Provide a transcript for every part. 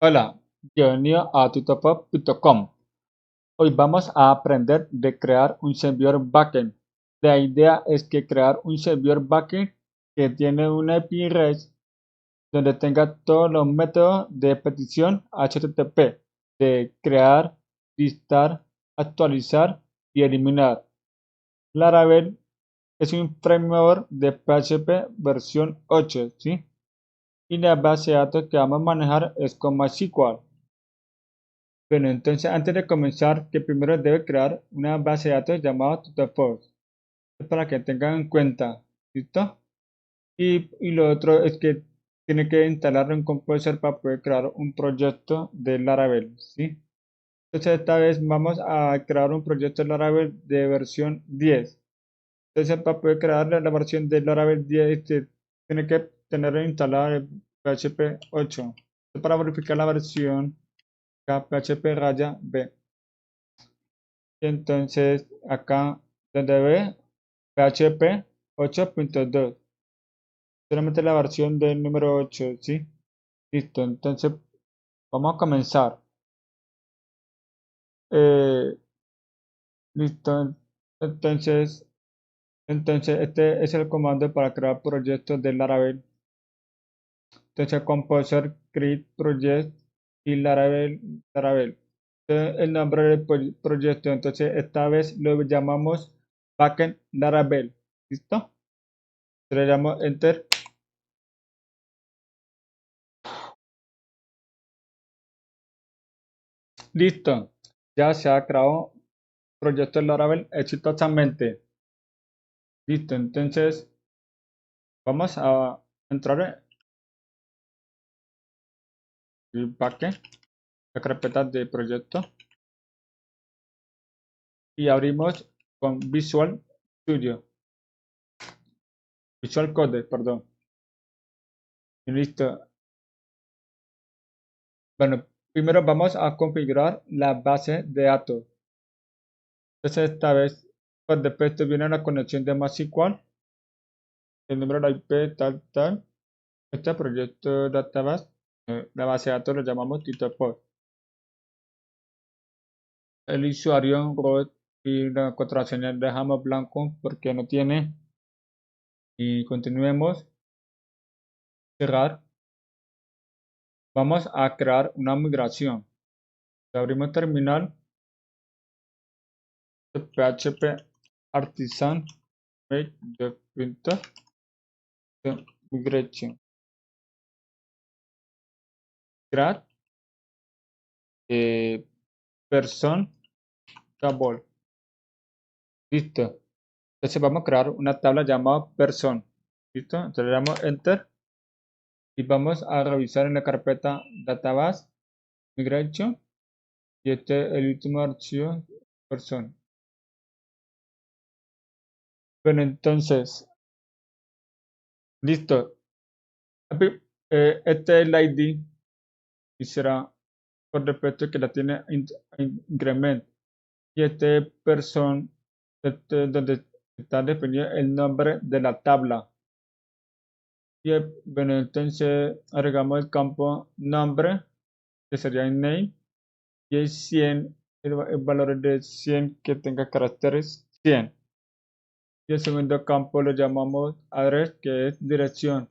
Hola, bienvenido a tutopop.com. Hoy vamos a aprender de crear un servidor backend. La idea es que crear un servidor backend que tiene una API REST donde tenga todos los métodos de petición HTTP de crear, listar, actualizar y eliminar. Laravel es un framework de PHP versión 8, ¿sí? Y la base de datos que vamos a manejar es con MySQL. Bueno, entonces antes de comenzar, que primero debe crear una base de datos llamada TutorForce, para que tengan en cuenta, ¿listo? Y lo otro es que tiene que instalar un composer para poder crear un proyecto de Laravel, ¿sí? Entonces esta vez vamos a crear un proyecto de Laravel de versión 10. Entonces para poder crear la versión de Laravel 10, tiene que tener instalada el PHP 8. Entonces, para verificar la versión, acá PHP raya B. Y entonces acá donde ve PHP 8.2, solamente la versión del número 8, ¿sí? Listo, entonces vamos a comenzar. Eh, listo, entonces, entonces este es el comando para crear proyectos de Laravel. Entonces composer create project y Laravel. Entonces, el nombre del proyecto, entonces esta vez lo llamamos backend Laravel. ¿Listo? Le damos enter. Listo, ya se ha creado proyecto Laravel exitosamente. Listo, entonces vamos a entrar en el paquete, la carpeta de proyecto y abrimos con Visual Studio, Visual Code, perdón. Y listo. Bueno, primero vamos a configurar la base de datos. Entonces esta vez, por defecto viene la conexión de MySQL, el número de IP, tal, tal. Este proyecto database, la base de datos lo llamamos TitoPod. El usuario root y la contraseña dejamos blanco porque no tiene. Y continuemos. Cerrar. Vamos a crear una migración. Abrimos terminal. PHP artisan make the printer migration. Create person table. Listo. Entonces vamos a crear una tabla llamada person. Listo. Entonces le damos enter y vamos a revisar en la carpeta database migration y este es el último archivo person. Bueno, entonces, listo. Este es el ID y será por defecto que la tiene increment. Y este person, este es donde está definido el nombre de la tabla. Y bueno, entonces agregamos el campo nombre, que sería el name, y el 100, el valor es de 100 que tenga caracteres 100. Y el segundo campo lo llamamos address, que es dirección,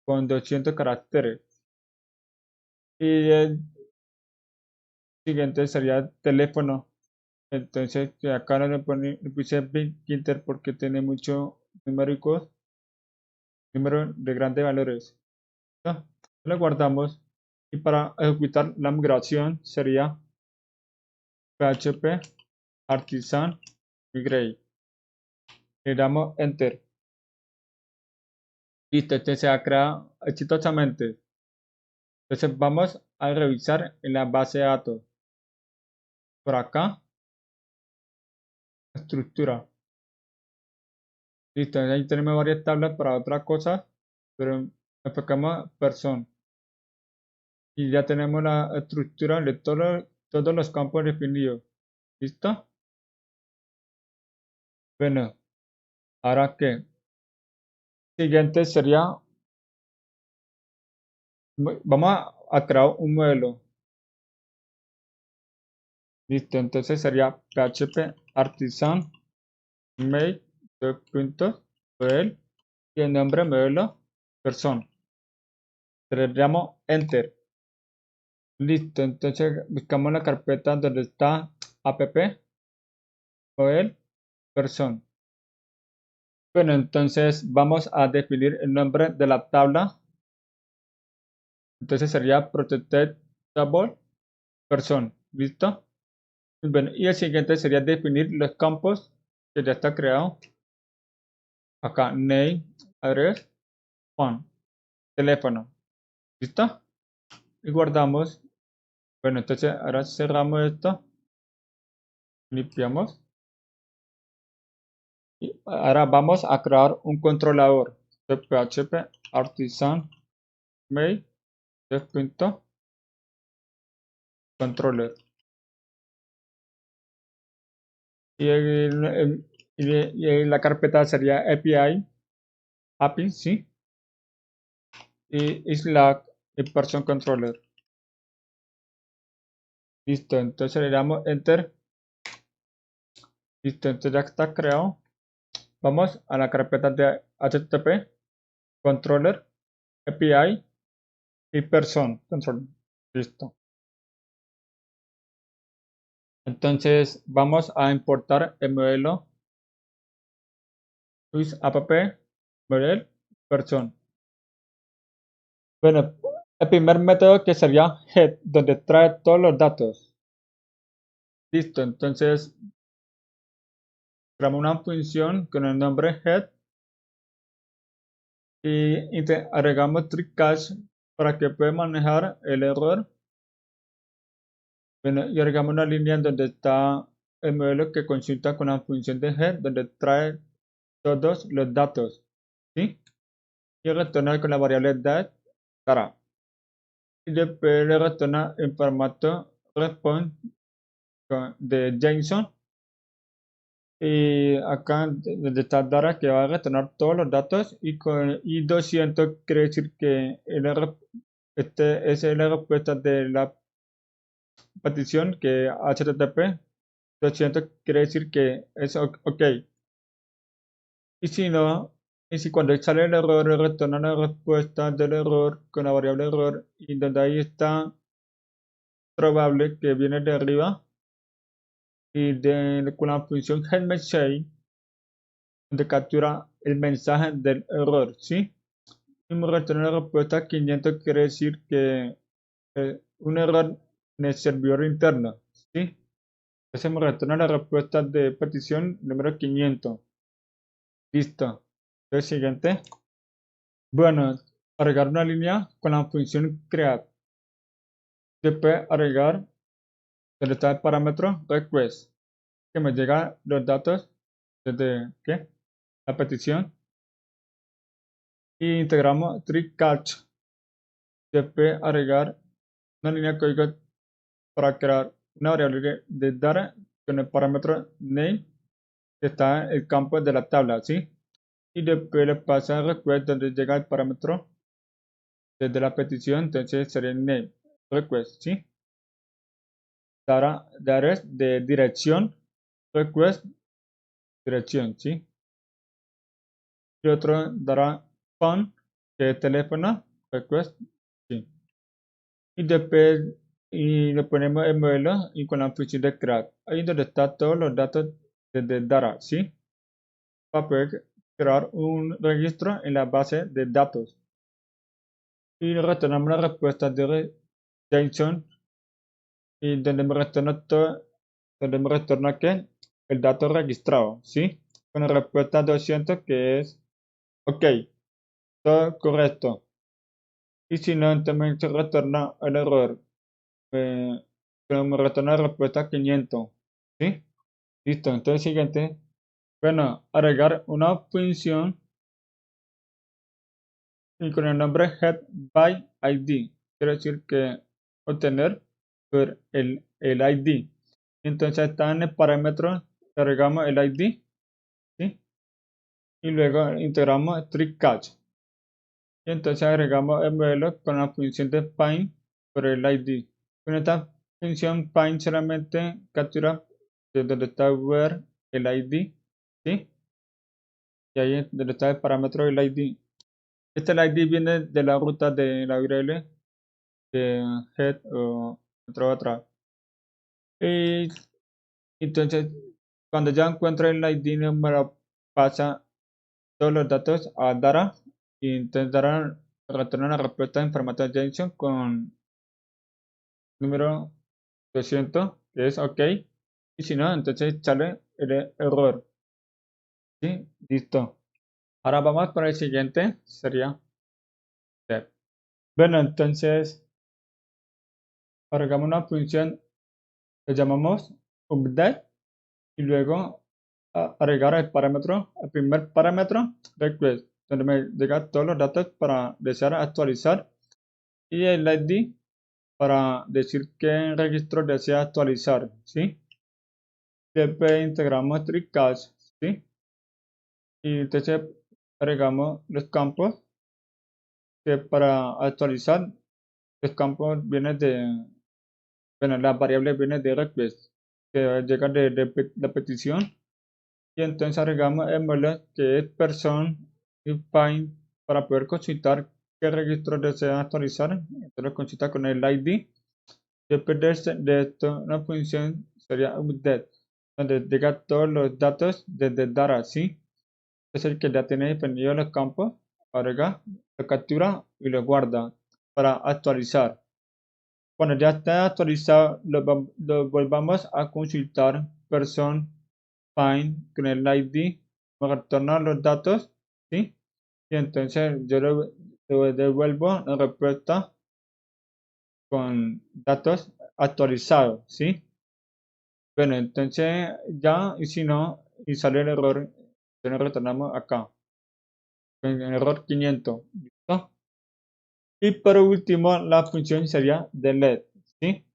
con 200 caracteres. Y el siguiente sería teléfono. Entonces, acá no le puse Big Inter porque tiene muchos numéricos, números de grandes valores. ¿No? Lo guardamos. Y para ejecutar la migración sería PHP artisan migrate. Le damos enter. Listo, este se ha creado exitosamente. Entonces vamos a revisar en la base de datos. Por acá, estructura. Listo, ahí tenemos varias tablas para otras cosas, pero enfocamos person. Y ya tenemos la estructura de todos los campos definidos. ¿Listo? Bueno, ahora que siguiente sería, vamos a crear un modelo. Listo, entonces sería php artisan make model y el nombre modelo person. Le damos enter. Listo, entonces buscamos la carpeta donde está app model person. Bueno, entonces vamos a definir el nombre de la tabla. Entonces sería protected table person. ¿Listo? Bueno, y el siguiente sería definir los campos que ya está creado. Acá, name, address, phone, teléfono. ¿Listo? Y guardamos. Bueno, entonces ahora cerramos esto. Limpiamos. Y ahora vamos a crear un controlador de PHP artisan make controller. Y la carpeta sería API, sí, y Slack y person controller. Listo, entonces le damos enter. Listo, entonces ya está creado. Vamos a la carpeta de HTTP, controller, API y person controller. Listo. Entonces vamos a importar el modelo app model person. Bueno, el primer método que sería head, donde trae todos los datos. Listo, entonces creamos una función con el nombre head y agregamos tricache para que pueda manejar el error. Bueno, y agregamos una línea en donde está el modelo que consulta con la función de head, donde trae todos los datos, ¿sí? Y retorna con la variable data. Y después le retorna en formato response de JSON. Y acá donde está data que va a retornar todos los datos y 200 quiere decir que este es la respuesta de la petición que HTTP 200 quiere decir que es ok. Y si no, y si cuando sale el error, retorna la respuesta del error con la variable error y donde ahí está probable que viene de arriba y con la función getMessage donde captura el mensaje del error, ¿sí? Y me retorna la respuesta 500 quiere decir que un error en el servidor interno, ¿sí? Entonces me retorna la respuesta de petición número 500. Listo. El siguiente. Bueno, agregar una línea con la función create. Después agregar donde está el parámetro request, que me llega los datos desde ¿qué? La petición. Y integramos tree catch. Después agregar una línea de código para crear una variable de data con el parámetro name que está en el campo de la tabla, ¿sí? Y después le pasa request donde llega el parámetro desde la petición, entonces sería el name request, ¿sí? Data es de dirección, request, dirección, ¿sí? Y otro dará phone, que es teléfono, request, ¿sí? Y después le ponemos el modelo y con la función de create. Ahí donde está todos los datos desde data, ¿sí? Para poder crear un registro en la base de datos. Y retornamos la respuesta de JSON y donde me retorna todo, donde me retorna que el dato registrado, ¿sí? Con la respuesta 200 que es ok, todo correcto. Y si no, también se retorna el error, pero me retorna la respuesta 500, ¿sí? Listo, entonces siguiente. Bueno, agregar una función y con el nombre getById. Quiere decir que obtener por el ID. Entonces está en el parámetro, agregamos el ID, ¿sí? Y luego integramos triCatch. Y entonces agregamos el modelo con la función de find por el ID. Con esta función find solamente captura de donde está where el ID, ¿sí? Y ahí es donde está el parámetro del ID. Este el ID viene de la ruta de la URL de head o otra. Y entonces, cuando ya encuentra el ID número, pasa todos los datos a Dara y entonces Dara retorna una respuesta en formato JSON con número 200, que es OK. Y si no, entonces sale el error. ¿Sí? Listo. Ahora vamos para el siguiente, sería step. Bueno, entonces agregamos una función que llamamos update y luego agregar el parámetro, el primer parámetro request, donde me llega todos los datos para desear actualizar y el ID para decir qué registro desea actualizar, ¿sí? Después integramos TreeCache, ¿sí? Y entonces agregamos los campos que para actualizar los campos vienen de, bueno, las variables vienen de request, que llega de la petición. Y entonces agregamos el modelo que es person y find para poder consultar qué registro desea actualizar. Entonces lo consulta con el ID. Después de esto, una función sería update, donde llega todos los datos desde Dara, ¿sí? Es el que ya tiene definido los campos, agrega, lo captura y lo guarda para actualizar. Cuando ya está actualizado, lo volvamos a consultar person find con el ID, me retorna los datos, ¿sí? Y entonces yo le devuelvo la respuesta con datos actualizados, ¿sí? Bueno, entonces ya, y si no, y sale el error, entonces retornamos acá, en el error 500, ¿listo? Y por último, la función sería delete, ¿sí?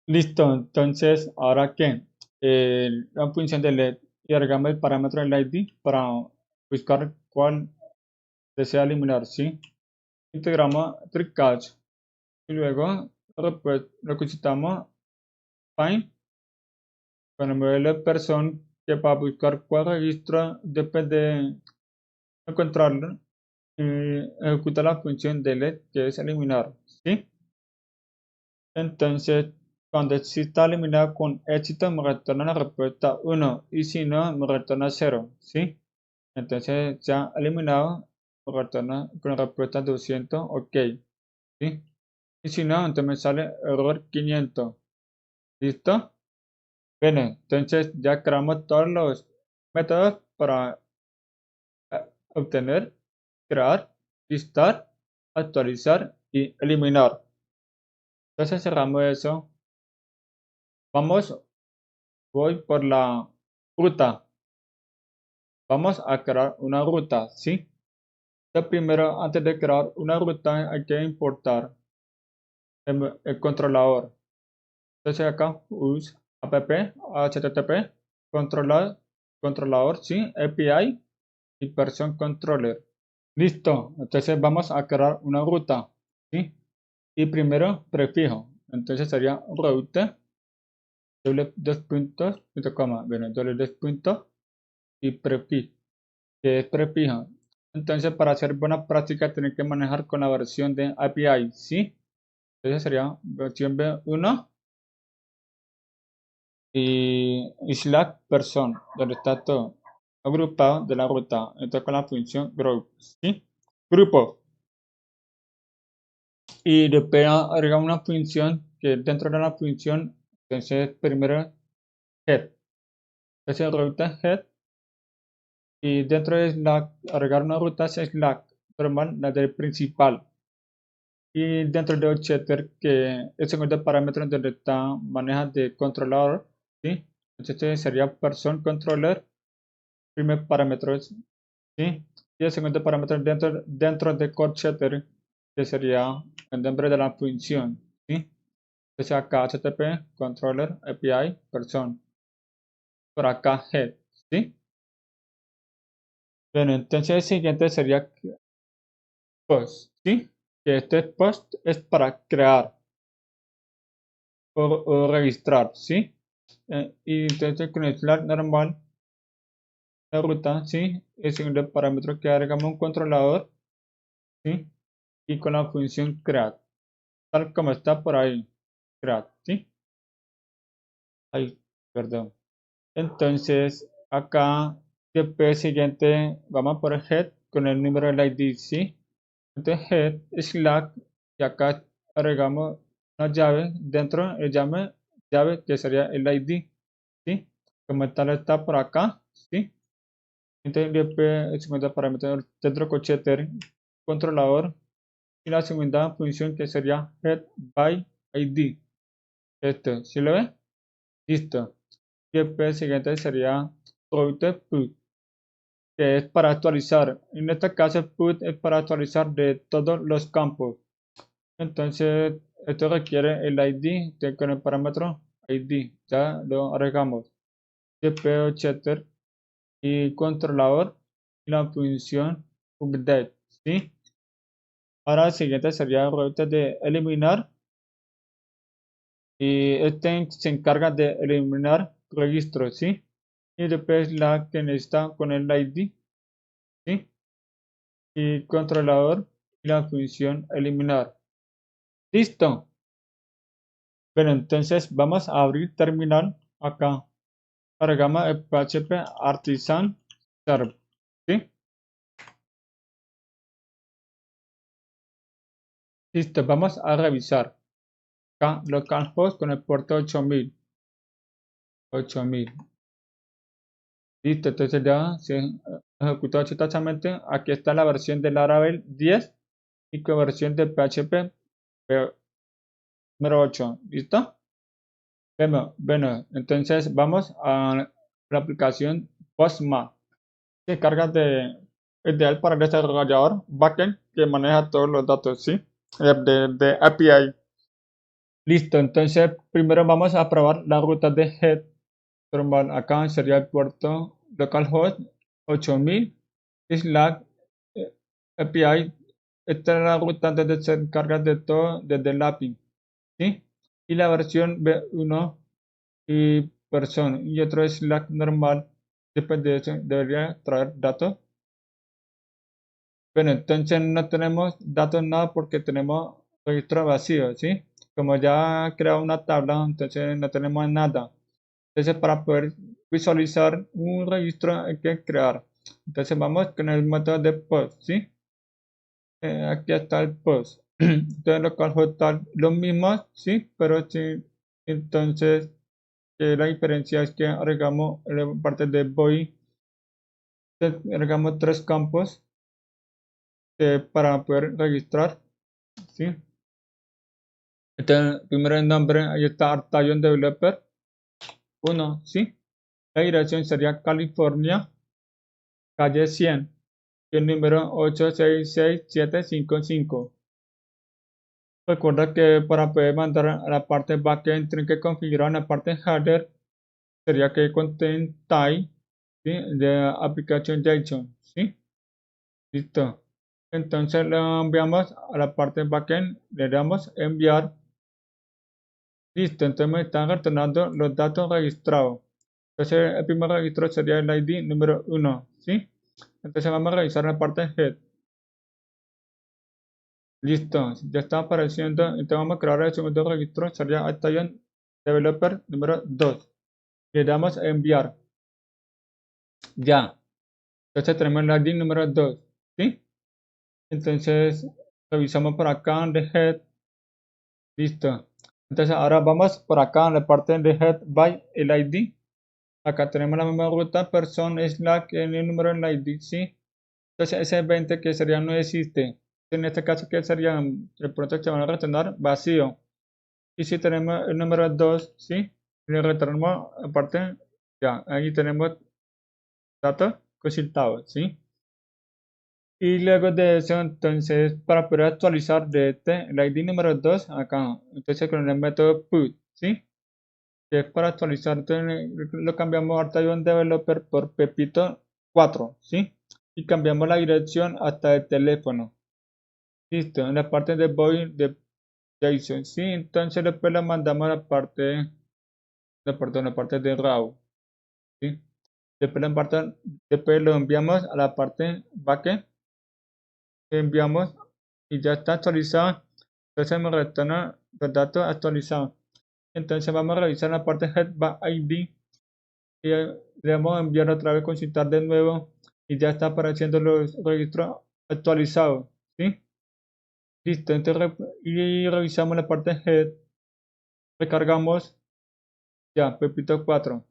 Listo, entonces, ¿ahora qué? La función delete y agregamos el parámetro del ID para buscar cuál desea eliminar, ¿sí? Integramos TreeCache y luego requisitamos find con el modelo person que para buscar cuál registro después de encontrarlo ejecuta la función delete que es eliminar, ¿sí? Entonces, cuando está eliminado con éxito, me retorna la respuesta 1 y si no, me retorna 0, ¿sí? Entonces, ya eliminado, me retorna con la respuesta 200, OK, ¿sí? Y si no, entonces me sale error 500, ¿listo? Bien, entonces ya creamos todos los métodos para obtener, crear, listar, actualizar y eliminar. Entonces cerramos eso. Vamos, voy por la ruta. Vamos a crear una ruta, ¿sí? Entonces primero, antes de crear una ruta, hay que importar el controlador. Entonces acá, use app, http, controlador, ¿sí? API y person controller. Listo, entonces vamos a crear una ruta, ¿sí? Y primero prefijo, entonces sería route, doble dos puntos, punto coma, bueno, doble dos puntos y prefijo, que es prefijo. Entonces para hacer buena práctica tienen que manejar con la versión de API, ¿sí? Entonces sería versión B1 y slash person, donde está todo agrupado de la ruta, entonces con la función group, ¿sí? Grupo. Y después agregamos una función que dentro de la función, entonces primero head, entonces ruta head y dentro de Slack agregar una ruta Slack normal, la del principal y dentro de Checker que es el segundo parámetro donde está maneja de controlador, ¿sí? Entonces sería person controller, primer parámetro, ¿sí? Y el segundo parámetro dentro de CodeSetter que sería el nombre de la función, ¿sí? Entonces acá HTTP, controller, API, person. Por acá head, ¿sí? Bueno, entonces el siguiente sería post, ¿sí? Que este post es para crear. o registrar, ¿sí? Y entonces con el flag normal, la ruta, ¿sí? El segundo parámetro que agregamos un controlador, ¿sí? Y con la función create, tal como está por ahí, create, ¿sí? Ahí, perdón. Entonces, acá, después siguiente, vamos por head con el número del ID, ¿sí? Entonces, head, slack, y acá agregamos una llave dentro, el llave que sería el ID, ¿sí? Como tal está por acá, ¿sí? Entonces, después, el segundo parámetro dentro cocheter, controlador, y la segunda función que sería head by ID. Esto, ¿sí lo ve? Listo. Y después, el siguiente sería router put, que es para actualizar. En este caso, put es para actualizar de todos los campos. Entonces, esto requiere el ID con el parámetro ID. Ya lo agregamos. GPO checker y controlador y la función update. ¿Sí? Ahora, el siguiente sería el router de eliminar. Y este se encarga de eliminar registros. ¿Sí? Y después la que necesita con el ID. ¿Sí? Y controlador y la función eliminar. Listo. Bueno, entonces vamos a abrir terminal acá. Cargamos el PHP Artisan Server. ¿Sí? Listo, vamos a revisar. Acá localhost con el puerto 8000. 8000. Listo, entonces ya se ejecutó exitosamente. Aquí está la versión de Laravel 10 y con versión de PHP número 8. ¿Listo? Bueno, entonces vamos a la aplicación Postman. Se carga de ideal para el desarrollador backend que maneja todos los datos, ¿sí? De API. Listo, entonces primero vamos a probar la ruta de head normal. Acá sería el puerto localhost 8000 slash API. Esta es la ruta donde se encarga de todo desde el API, ¿sí? Y la versión B1 y persona y otro es Slack normal. Después de eso debería traer datos. Bueno, entonces no tenemos datos nada porque tenemos registro vacío, ¿sí? Como ya he creado una tabla, entonces no tenemos nada. Entonces para poder visualizar un registro hay que crear. Entonces vamos con el método de post, ¿sí? Aquí está el post. Entonces localhost lo mismo, ¿sí? Pero sí, entonces la diferencia es que agregamos la parte de void, agregamos tres campos para poder registrar, ¿sí? Entonces, primero el nombre, ahí está Artalion Developer 1, ¿sí? La dirección sería California, calle 100, y el número 866755. Recuerda que para poder mandar a la parte backend tienen que configurar la parte header, sería que contain type, ¿sí? De application JSON, ¿sí? Listo. Entonces lo enviamos a la parte backend, le damos enviar. Listo, entonces me están retornando los datos registrados. Entonces el primer registro sería el ID número 1, ¿sí? Entonces vamos a revisar la parte head. Listo, ya está apareciendo. Entonces vamos a crear el segundo registro, sería Italian Developer número 2. Le damos enviar. Ya. Entonces tenemos el ID número 2, ¿sí? Entonces revisamos por acá de head. Listo. Entonces ahora vamos por acá en la parte de head by el ID. Acá tenemos la misma ruta, person slash el número en la ID, ¿sí? Entonces ese 20 que sería no existe. En este caso, ¿qué sería? El pronto que van a retornar vacío. Y si tenemos el número 2, ¿sí? Le retornamos aparte, ya, ahí tenemos datos consultados, ¿sí? Y luego de eso, entonces, para poder actualizar de el ID número 2, acá, entonces con el método put, ¿sí? Que es para actualizar, entonces lo cambiamos a Artalion Developer por Pepito 4, ¿sí? Y cambiamos la dirección hasta el teléfono. Listo, en la parte de void JSON, sí, entonces después la mandamos a la parte de RAW, ¿sí? Después lo enviamos a la parte backend, enviamos y ya está actualizado. Entonces me retorna los datos actualizados. Entonces vamos a revisar la parte head by ID y le vamos a enviar otra vez consultar de nuevo y ya está apareciendo los registros actualizados, ¿sí? Listo, entonces y revisamos la parte head, recargamos ya Pepito 4.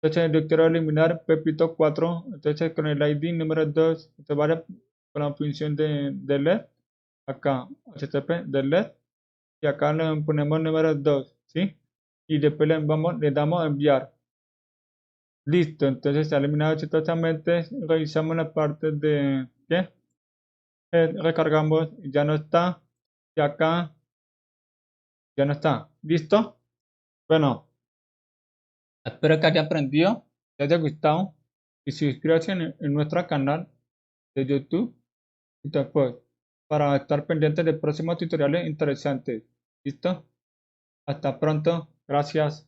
Entonces yo quiero eliminar Pepito 4, entonces con el ID número 2, entonces vale con la función de LED, acá http de LED y acá le ponemos número 2, ¿sí? Y después le damos a enviar. Listo, entonces está eliminado exitosamente. Revisamos la parte de ¿qué? Recargamos, ya no está. Y acá ya no está. ¿Listo? Bueno, espero que haya aprendido, que haya gustado y suscríbase en nuestro canal de YouTube y después para estar pendientes de próximos tutoriales interesantes. ¿Listo? Hasta pronto. Gracias.